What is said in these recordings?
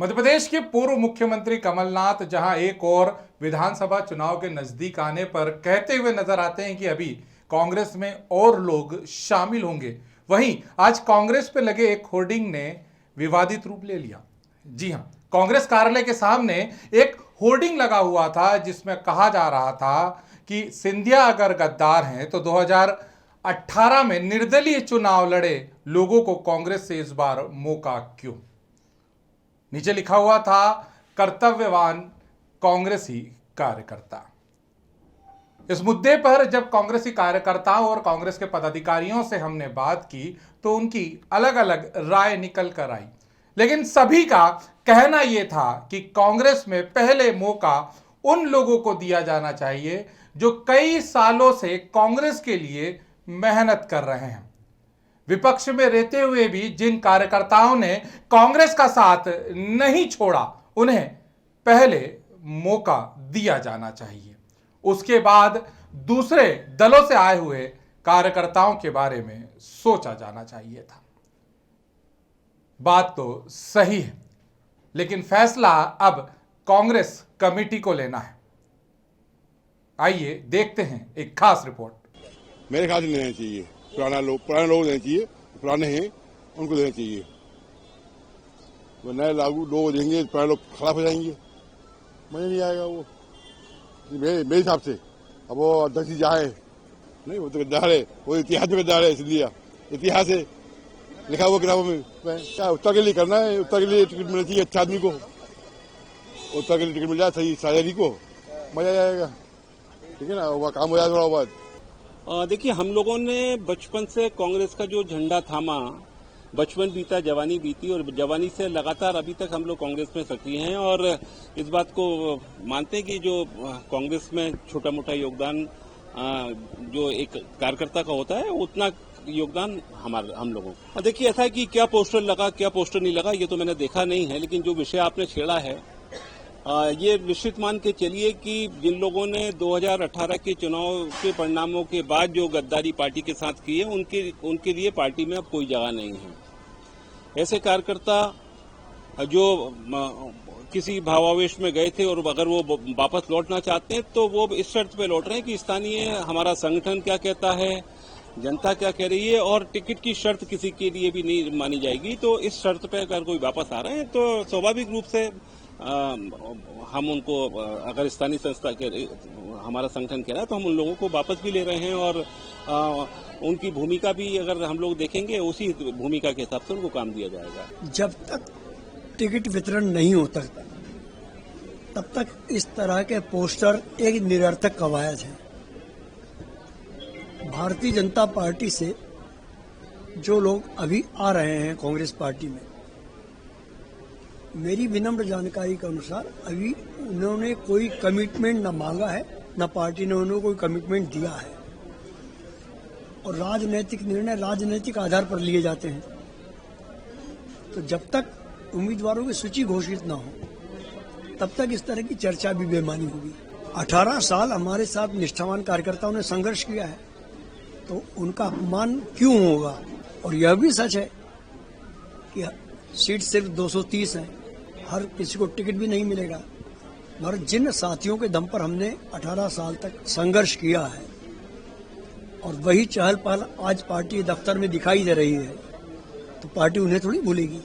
मध्य प्रदेश के पूर्व मुख्यमंत्री कमलनाथ जहां एक और विधानसभा चुनाव के नजदीक आने पर कहते हुए नजर आते हैं कि अभी कांग्रेस में और लोग शामिल होंगे, वहीं आज कांग्रेस पे लगे एक होर्डिंग ने विवादित रूप ले लिया। जी हां, कांग्रेस कार्यालय के सामने एक होर्डिंग लगा हुआ था जिसमें कहा जा रहा था कि सिंधिया अगर गद्दार हैं तो 2018 में निर्दलीय चुनाव लड़े लोगों को कांग्रेस से इस बार मौका क्यों। नीचे लिखा हुआ था कर्तव्यवान कांग्रेसी कार्यकर्ता। इस मुद्दे पर जब कांग्रेसी कार्यकर्ताओं और कांग्रेस के पदाधिकारियों से हमने बात की तो उनकी अलग अलग राय निकल कर आई, लेकिन सभी का कहना यह था कि कांग्रेस में पहले मौका उन लोगों को दिया जाना चाहिए जो कई सालों से कांग्रेस के लिए मेहनत कर रहे हैं। विपक्ष में रहते हुए भी जिन कार्यकर्ताओं ने कांग्रेस का साथ नहीं छोड़ा, उन्हें पहले मौका दिया जाना चाहिए, उसके बाद दूसरे दलों से आए हुए कार्यकर्ताओं के बारे में सोचा जाना चाहिए था। बात तो सही है, लेकिन फैसला अब कांग्रेस कमेटी को लेना है। आइए देखते हैं एक खास रिपोर्ट। मेरे ख्याल से लेना चाहिए, पुराने लोग देना चाहिए, पुराने हैं उनको देना चाहिए। वो नए लागू लोग देंगे, पुराने लोग खराब हो जाएंगे, मजा नहीं आएगा। वो मेरे हिसाब से अब वो अध्यक्ष जाए नहीं, वो तो गद्दार है, वो इतिहास में गद्दार है। सिंधिया इतिहास है, लिखा हुआ किताबों में। क्या उत्तर के लिए करना है, उत्तर के लिए टिकट मिलना चाहिए अच्छा आदमी को, उत्तर के लिए टिकट मिल जाए सही शायरी को, मजा आएगा। ठीक है ना, वो काम हो जाए थोड़ा बहुत। देखिए, हम लोगों ने बचपन से कांग्रेस का जो झंडा थामा, बचपन बीता जवानी बीती और जवानी से लगातार अभी तक हम लोग कांग्रेस में सक्रिय हैं और इस बात को मानते हैं कि जो कांग्रेस में छोटा मोटा योगदान जो एक कार्यकर्ता का होता है उतना योगदान हम लोगों को। देखिए, ऐसा है कि क्या पोस्टर लगा क्या पोस्टर नहीं लगा ये तो मैंने देखा नहीं है, लेकिन जो विषय आपने छेड़ा है ये निश्चित मान के चलिए कि जिन लोगों ने 2018 के चुनाव के परिणामों के बाद जो गद्दारी पार्टी के साथ की है उनके लिए पार्टी में अब कोई जगह नहीं है। ऐसे कार्यकर्ता जो किसी भावावेश में गए थे और अगर वो वापस लौटना चाहते हैं तो वो इस शर्त पे लौट रहे हैं कि स्थानीय हमारा संगठन क्या कहता है, जनता क्या कह रही है और टिकट की शर्त किसी के लिए भी नहीं मानी जाएगी। तो इस शर्त पे अगर कोई वापस आ रहे हैं तो स्वाभाविक रूप से हम उनको, अगर स्थानीय संस्था के हमारा संगठन कह रहा है तो हम उन लोगों को वापस भी ले रहे हैं और उनकी भूमिका भी अगर हम लोग देखेंगे उसी भूमिका के हिसाब से उनको काम दिया जाएगा। जब तक टिकट वितरण नहीं होता तब तक इस तरह के पोस्टर एक निरर्थक कवायद है। भारतीय जनता पार्टी से जो लोग अभी आ रहे हैं कांग्रेस पार्टी में, मेरी विनम्र जानकारी के अनुसार अभी उन्होंने कोई कमिटमेंट न मांगा है, न पार्टी ने उन्हें कोई कमिटमेंट दिया है और राजनीतिक निर्णय राजनीतिक आधार पर लिए जाते हैं। तो जब तक उम्मीदवारों की सूची घोषित न हो तब तक इस तरह की चर्चा भी बेमानी होगी। 18 साल हमारे साथ निष्ठावान कार्यकर्ताओं ने संघर्ष किया है तो उनका अपमान क्यों होगा। और यह भी सच है कि सीट सिर्फ 230 है, हर किसी को टिकट भी नहीं मिलेगा, मगर जिन साथियों के दम पर हमने 18 साल तक संघर्ष किया है और वही चहल पहल आज पार्टी दफ्तर में दिखाई दे रही है तो पार्टी उन्हें थोड़ी भूलेगी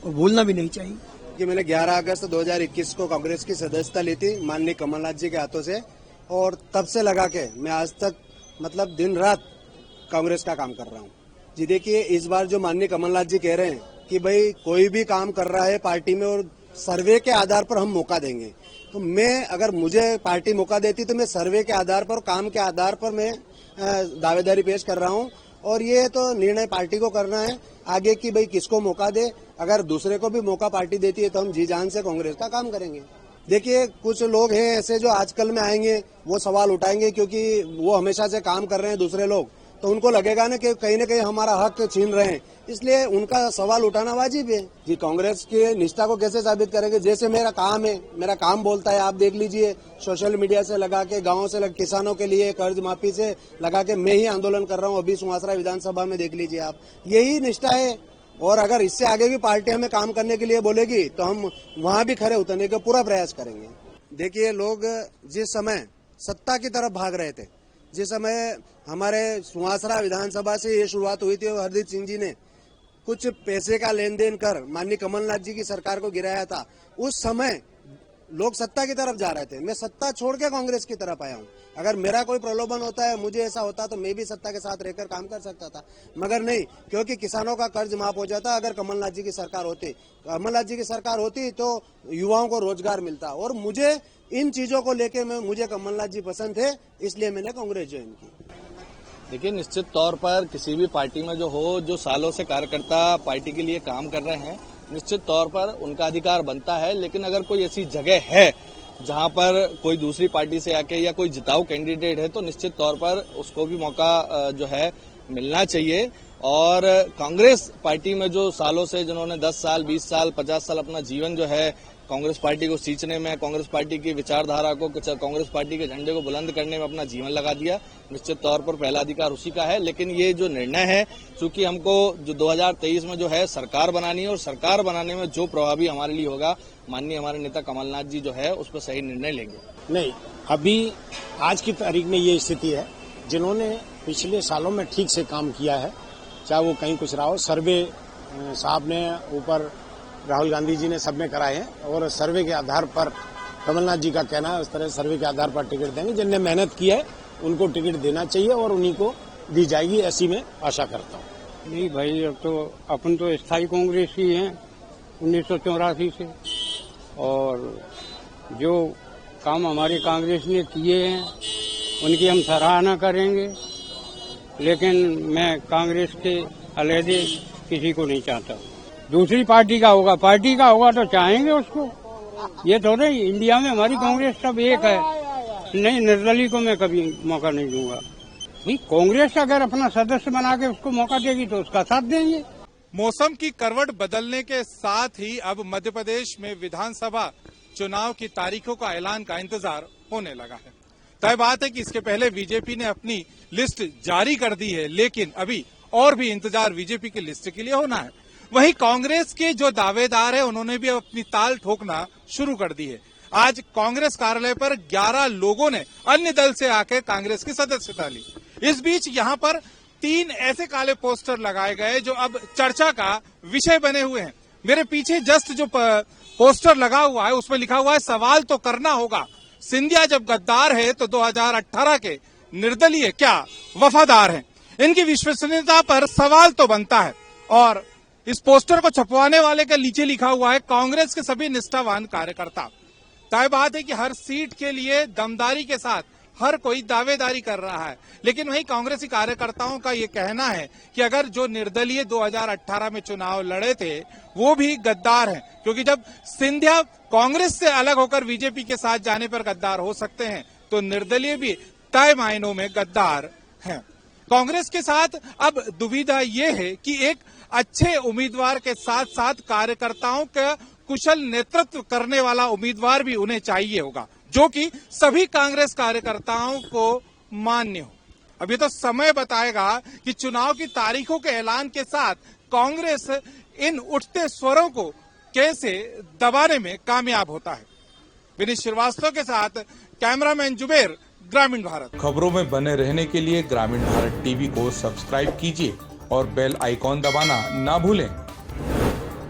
और भूलना भी नहीं चाहिए। कि मैंने 11 अगस्त 2021 को कांग्रेस की सदस्यता ली थी माननीय कमलनाथ जी के हाथों से और तब से लगा के मैं आज तक मतलब दिन रात कांग्रेस का काम कर रहा हूँ। जी देखिए, इस बार जो माननीय कमलनाथ जी कह रहे हैं कि भाई कोई भी काम कर रहा है पार्टी में और सर्वे के आधार पर हम मौका देंगे, तो मैं अगर मुझे पार्टी मौका देती तो मैं सर्वे के आधार पर, काम के आधार पर मैं दावेदारी पेश कर रहा हूं और ये तो निर्णय पार्टी को करना है आगे कि भाई किसको मौका दे। अगर दूसरे को भी मौका पार्टी देती है तो हम जी जान से कांग्रेस का काम करेंगे। देखिए, कुछ लोग हैं ऐसे जो आजकल में आएंगे वो सवाल उठाएंगे क्योंकि वो हमेशा से काम कर रहे हैं दूसरे लोग, तो उनको लगेगा ना कि कहीं न कहीं हमारा हक छीन रहे हैं, इसलिए उनका सवाल उठाना वाजिब है। जी कांग्रेस की निष्ठा को कैसे साबित करेंगे, जैसे मेरा काम है, मेरा काम बोलता है। आप देख लीजिए, सोशल मीडिया से लगा के, गाँव से किसानों के लिए कर्ज माफी से लगा के मैं ही आंदोलन कर रहा हूँ। अभी सुहासरा विधानसभा में देख लीजिए आप, यही निष्ठा है और अगर इससे आगे भी पार्टी हमें काम करने के लिए बोलेगी तो हम वहां भी खड़े उतरने का पूरा प्रयास करेंगे। देखिए, लोग जिस समय सत्ता की तरफ भाग रहे थे, जिस समय हमारे सुहासरा विधानसभा से ये शुरुआत हुई थी और हरदीप सिंह जी ने कुछ पैसे का लेन देन कर माननीय कमलनाथ जी की सरकार को गिराया था, उस समय लोग सत्ता की तरफ जा रहे थे। मैं सत्ता छोड़ के कांग्रेस की तरफ आया हूं। अगर मेरा कोई प्रलोभन होता है, मुझे ऐसा होता तो मैं भी सत्ता के साथ रहकर काम कर सकता था, मगर नहीं, क्योंकि किसानों का कर्ज माफ हो जाता अगर कमलनाथ जी की सरकार होती। कमलनाथ जी की सरकार होती तो युवाओं को रोजगार मिलता। और मुझे इन चीजों को लेके मुझे कमलनाथ जी पसंद थे, इसलिए मैंने कांग्रेस ज्वाइन की। देखिए, निश्चित तौर पर किसी भी पार्टी में जो सालों से कार्यकर्ता पार्टी के लिए काम कर रहे हैं, निश्चित तौर पर उनका अधिकार बनता है। लेकिन अगर कोई ऐसी जगह है जहां पर कोई दूसरी पार्टी से आके या कोई जिताऊ कैंडिडेट है तो निश्चित तौर पर उसको भी मौका जो है मिलना चाहिए। और कांग्रेस पार्टी में जो सालों से जिन्होंने 10 साल, 20 साल, 50 साल अपना जीवन जो है कांग्रेस पार्टी को सींचने में, कांग्रेस पार्टी की विचारधारा को, कांग्रेस पार्टी के झंडे को बुलंद करने में अपना जीवन लगा दिया, निश्चित तौर पर पहला अधिकार उसी का है। लेकिन ये जो निर्णय है, चूंकि हमको जो 2023 में जो है सरकार बनानी है और सरकार बनाने में जो प्रभावी हमारे लिए होगा, माननीय हमारे नेता कमलनाथ जी जो है उस पर सही निर्णय लेंगे। नहीं, अभी आज की तारीख में ये स्थिति है, जिन्होंने पिछले सालों में ठीक से काम किया है, चाहे वो कहीं कुछ रहा हो, सर्वे साहब ने ऊपर राहुल गांधी जी ने सब में कराए हैं और सर्वे के आधार पर कमलनाथ जी का कहना है उस तरह सर्वे के आधार पर टिकट देंगे। जिनने मेहनत की है उनको टिकट देना चाहिए और उन्हीं को दी जाएगी, ऐसी मैं आशा करता हूँ। नहीं भाई, अब तो अपन तो स्थायी कांग्रेस ही हैं 1984 से, और जो काम हमारे कांग्रेस ने किए हैं उनकी हम सराहना करेंगे। लेकिन मैं कांग्रेस के अलहदे किसी को नहीं चाहता। दूसरी पार्टी का होगा तो चाहेंगे उसको। ये थोड़े इंडिया में हमारी कांग्रेस सब एक है। नहीं, निर्दलीय को मैं कभी मौका नहीं दूंगा। भाई, कांग्रेस अगर अपना सदस्य बना के उसको मौका देगी तो उसका साथ देंगे। मौसम की करवट बदलने के साथ ही अब मध्य प्रदेश में विधानसभा चुनाव की तारीखों का ऐलान का इंतजार होने लगा है। तय बात है कि इसके पहले बीजेपी ने अपनी लिस्ट जारी कर दी है, लेकिन अभी और भी इंतजार बीजेपी की लिस्ट के लिए होना है। वहीं कांग्रेस के जो दावेदार है उन्होंने भी अपनी ताल ठोकना शुरू कर दी है। आज कांग्रेस कार्यालय पर 11 लोगों ने अन्य दल से आकर कांग्रेस की सदस्यता ली। इस बीच यहां पर 3 ऐसे काले पोस्टर लगाए गए जो अब चर्चा का विषय बने हुए हैं। मेरे पीछे जस्ट जो पोस्टर लगा हुआ है उसमें लिखा हुआ है, सवाल तो करना होगा, सिंधिया जब गद्दार है तो 2018 के निर्दलीय क्या वफादार हैं। इनकी विश्वसनीयता पर सवाल तो बनता है। और इस पोस्टर को छपवाने वाले के नीचे लिखा हुआ है, कांग्रेस के सभी निष्ठावान कार्यकर्ता। तय बात है कि हर सीट के लिए दमदारी के साथ हर कोई दावेदारी कर रहा है, लेकिन वहीं कांग्रेसी कार्यकर्ताओं का ये कहना है कि अगर जो निर्दलीय 2018 में चुनाव लड़े थे वो भी गद्दार हैं, क्योंकि जब सिंधिया कांग्रेस से अलग होकर बीजेपी के साथ जाने पर गद्दार हो सकते हैं तो निर्दलीय भी तय मायनों में गद्दार हैं। कांग्रेस के साथ अब दुविधा ये है कि एक अच्छे उम्मीदवार के साथ साथ कार्यकर्ताओं का कुशल नेतृत्व करने वाला उम्मीदवार भी उन्हें चाहिए होगा, जो कि सभी कांग्रेस कार्यकर्ताओं को मान्य हो। अब ये तो समय बताएगा कि चुनाव की तारीखों के ऐलान के साथ कांग्रेस इन उठते स्वरों को कैसे दबाने में कामयाब होता है। विनीत श्रीवास्तव के साथ कैमरामैन जुबेर, ग्रामीण भारत। खबरों में बने रहने के लिए ग्रामीण भारत टीवी को सब्सक्राइब कीजिए और बेल आइकॉन दबाना ना भूलें।